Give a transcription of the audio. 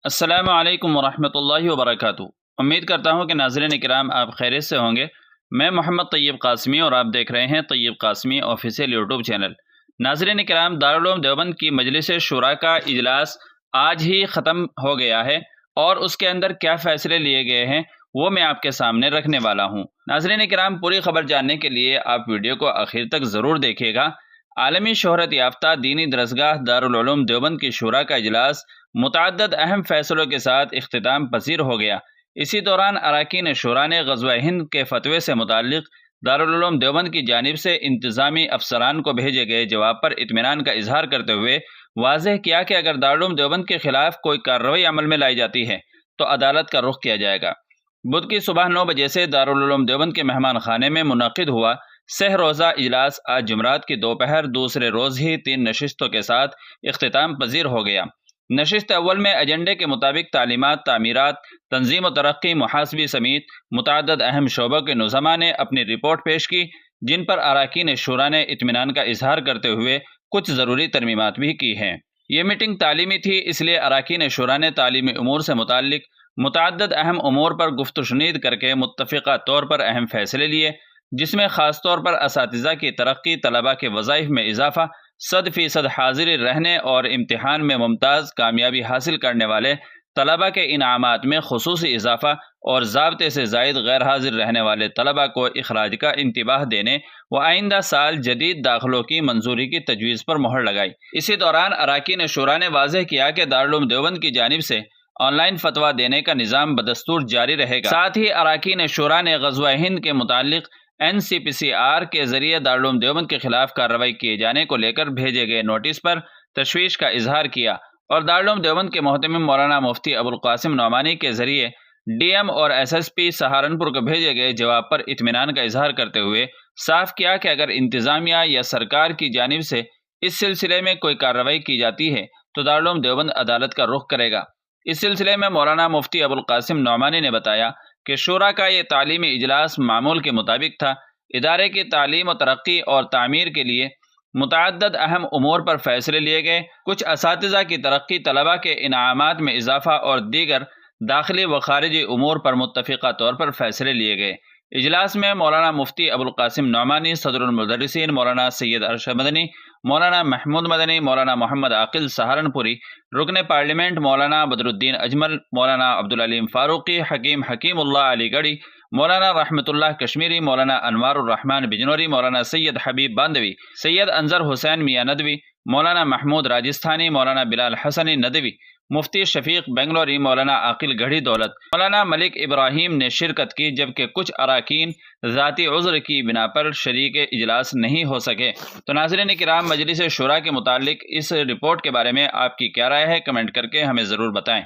السلام علیکم ورحمۃ اللہ وبرکاتہ۔ امید کرتا ہوں کہ ناظرین کرام آپ خیریت سے ہوں گے۔ میں محمد طیب قاسمی اور آپ دیکھ رہے ہیں طیب قاسمی آفیشیل یوٹیوب چینل۔ ناظرین کرام، دارالعلوم دیوبند کی مجلس شورا کا اجلاس آج ہی ختم ہو گیا ہے اور اس کے اندر کیا فیصلے لیے گئے ہیں وہ میں آپ کے سامنے رکھنے والا ہوں۔ ناظرین کرام، پوری خبر جاننے کے لیے آپ ویڈیو کو آخر تک ضرور دیکھیے گا۔ عالمی شہرت یافتہ دینی درسگاہ دارالعلوم دیوبند کی شورا کا اجلاس متعدد اہم فیصلوں کے ساتھ اختتام پذیر ہو گیا۔ اسی دوران اراکین شورا نے غزوہ ہند کے فتوے سے متعلق دارالعلوم دیوبند کی جانب سے انتظامی افسران کو بھیجے گئے جواب پر اطمینان کا اظہار کرتے ہوئے واضح کیا کہ اگر دارالعلوم دیوبند کے خلاف کوئی کارروائی عمل میں لائی جاتی ہے تو عدالت کا رخ کیا جائے گا۔ بدھ کی صبح 9 بجے سے دارالعلوم دیوبند کے مہمان خانے میں منعقد ہوا سہ روزہ اجلاس آج جمعرات کی دوپہر دوسرے روز ہی 3 نشستوں کے ساتھ اختتام پذیر ہو گیا۔ نشست اول میں ایجنڈے کے مطابق تعلیمات، تعمیرات، تنظیم و ترقی، محاسبی سمیت متعدد اہم شعبوں کے نظماء نے اپنی رپورٹ پیش کی، جن پر اراکین شورا نے اطمینان کا اظہار کرتے ہوئے کچھ ضروری ترمیمات بھی کی ہیں۔ یہ میٹنگ تعلیمی تھی، اس لیے اراکین شورا نے تعلیمی امور سے متعلق متعدد اہم امور پر گفت و شنید کر کے متفقہ طور پر اہم فیصلے لیے، جس میں خاص طور پر اساتذہ کی ترقی، طلباء کے وظائف میں اضافہ، 100% حاضری رہنے اور امتحان میں ممتاز کامیابی حاصل کرنے والے طلباء کے انعامات میں خصوصی اضافہ اور ضابطے سے زائد غیر حاضر رہنے والے طلباء کو اخراج کا انتباہ دینے و آئندہ سال جدید داخلوں کی منظوری کی تجویز پر مہر لگائی۔ اسی دوران اراکین شورا نے واضح کیا کہ دارالعلوم دیوبند کی جانب سے آن لائن فتویٰ دینے کا نظام بدستور جاری رہے گا۔ ساتھ ہی اراکین شورا نے غزوہ ہند کے متعلق NCPCR کے ذریعے دارالعلوم دیوبند کے خلاف کارروائی کیے جانے کو لے کر بھیجے گئے نوٹس پر تشویش کا اظہار کیا اور دارالعلوم دیوبند کے محتمم مولانا مفتی ابوالقاسم نعمانی کے ذریعے DM اور SSP سہارنپور کو بھیجے گئے جواب پر اطمینان کا اظہار کرتے ہوئے صاف کیا کہ اگر انتظامیہ یا سرکار کی جانب سے اس سلسلے میں کوئی کارروائی کی جاتی ہے تو دارالعلوم دیوبند عدالت کا رخ کرے گا۔ اس سلسلے میں مولانا مفتی ابوالقاسم نعمانی نے بتایا کہ شورا کا یہ تعلیمی اجلاس معمول کے مطابق تھا۔ ادارے کی تعلیم و ترقی اور تعمیر کے لیے متعدد اہم امور پر فیصلے لیے گئے۔ کچھ اساتذہ کی ترقی، طلباء کے انعامات میں اضافہ اور دیگر داخلی و خارجی امور پر متفقہ طور پر فیصلے لیے گئے۔ اجلاس میں مولانا مفتی ابوالقاسم نعمانی، صدر المدرسین مولانا سید ارشد مدنی، مولانا محمود مدنی، مولانا محمد عاقل سہارنپوری، رکن پارلیمنٹ مولانا بدرالدین اجمل، مولانا عبدالعلیم فاروقی، حکیم اللہ علی گڑھی، مولانا رحمت اللہ کشمیری، مولانا انوار الرحمن بجنوری، مولانا سید حبیب باندوی، سید انظر حسین میاں ندوی، مولانا محمود راجستھانی، مولانا بلال حسنی ندوی، مفتی شفیق بنگلوری، مولانا عاقل گڑھی دولت، مولانا ملک ابراہیم نے شرکت کی، جبکہ کچھ اراکین ذاتی عذر کی بنا پر شریک اجلاس نہیں ہو سکے۔ تو ناظرین کرام، مجلس شورا کے متعلق اس رپورٹ کے بارے میں آپ کی کیا رائے ہے؟ کمنٹ کر کے ہمیں ضرور بتائیں۔